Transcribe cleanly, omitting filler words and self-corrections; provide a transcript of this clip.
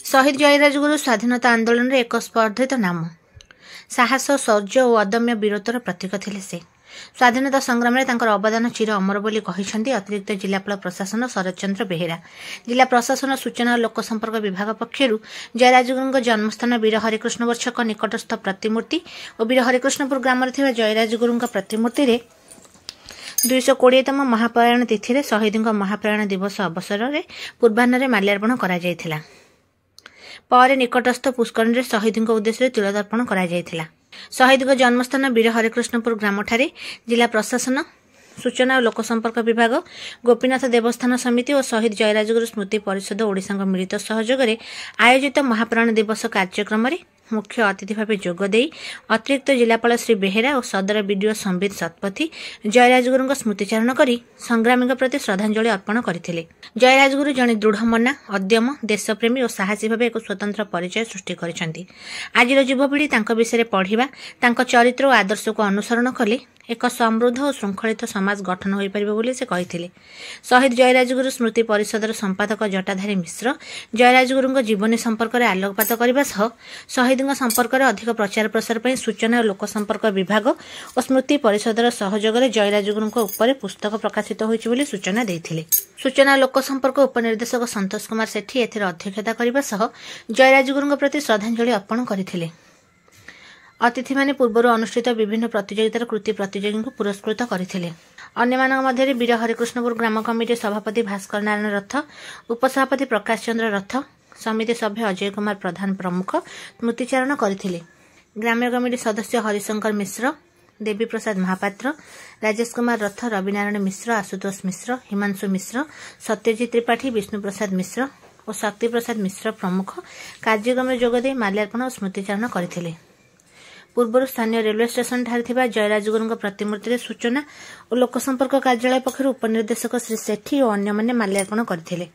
शहीद जयराजगुरु स्वाधीनता आंदोलन एक स्पर्धित नाम। साहस शौर्य और अदम्य वीरतर प्रतीक थे से। स्वाधीनता संग्राम में अवदान चिर अमर बोली कहिसेंती अतिरिक्त जिलापाल प्रशासन शरद चंद्र बेहेरा। जिला प्रशासन सूचना और लोकसंपर्क विभाग पक्षर जयराजगुरु जन्मस्थान वीर हरिकृष्ण वर्षक निकटस्थ प्रतिमूर्ति और वीर हरिकृष्णपुर ग्राम जयराजगुरु प्रतिमूर्ति रे 220तम महाप्रयाण तिथि रे शहीद महाप्रयाण दिवस अवसर में पूर्वाह्न माल्यार्पण करा जायथिला। पर निकटस्थ पुष्करणी शहीद उद्देश्य तिलदर्पण करा जायथिला। शहीद जन्मस्थान वीर हरिकृष्णपुर ग्राम ठारे जिला प्रशासन सूचना और लोकसंपर्क विभाग गोपीनाथ देवस्थान समिति और शहीद जयराजगुरु स्मृति परिषद ओडिशा मिलित सहयोग में आयोजित महाप्राण दिवस कार्यक्रम में मुख्य अतिथि भाव जोगदे अतिरिक्त जिलापाल श्री बेहेरा और सदर बीडीओ संबित शतपथी जयराजगुरु स्मृतिचारण कर संग्रामी प्रति श्रद्धांजलि अर्पण करते। जयराजगुरु जड़े दृढ़मना अद्यम देशप्रेमी और साहसी भाव एक स्वतंत्र परिचय सृष्टि करछंती। आजिर युवपीढ़ी विषय पढ़ा चरित्र और आदर्श को अनुसरण कले एक समृद्ध और श्रृंखलित समाज गठन हो पार से कहते। शहीद जयराजगुरु स्मृति परिषदर संपादक जटाधारी मिश्र जयराजगुरु जीवनी संपर्क में आलोकपात करने शहीद संपर्क में अधिक प्रचार प्रसार पर सूचना और लोकसंपर्क विभाग और स्मृति परिषदर सहयोग में जयराजगुरु उपर पुस्तक प्रकाशित होती सूचना देते। सूचना और लोकसंपर्क उपनिर्देशक संतोष कुमार सेठी एथिर अध्यक्षता करने जयराजगुरु प्रति श्रद्धांजलि अर्पण करते। अतिथि माने पूर्व अनुष्ठित विभिन्न प्रतियोगितार कृति प्रतियोगी को पुरस्कृत करथिले। अन्य मध्य वीर हरिकृष्णपुर ग्राम कमिटी सभापति भास्कर नारायण रथ, उपसभापति प्रकाश चंद्र रथ, समिति सभ्य अजय कुमार प्रधान प्रमुख स्मृतिचारण करथिले। ग्राम्य कमिटी सदस्य हरिशंकर मिश्र, देवी प्रसाद महापात्र, राजेश कुमार रथ, रविनारायण मिश्र, आशुतोष मिश्र, हिमांशु मिश्र, सत्यजित त्रिपाठी, विष्णु प्रसाद मिश्र और शक्ति प्रसाद मिश्र प्रमुख कार्यक्रम में जोगदे माल्यार्पण और स्मृतिचारण करथिले। पूर्व स्थानीय रेलवे स्टेशन ठारे जयराजगुरु प्रतिमूर्ति सूचना और लोकसंपर्क कार्यालय पक्षर उपनिर्देशक श्री सेठी और अन्य माल्यार्पण करथिले।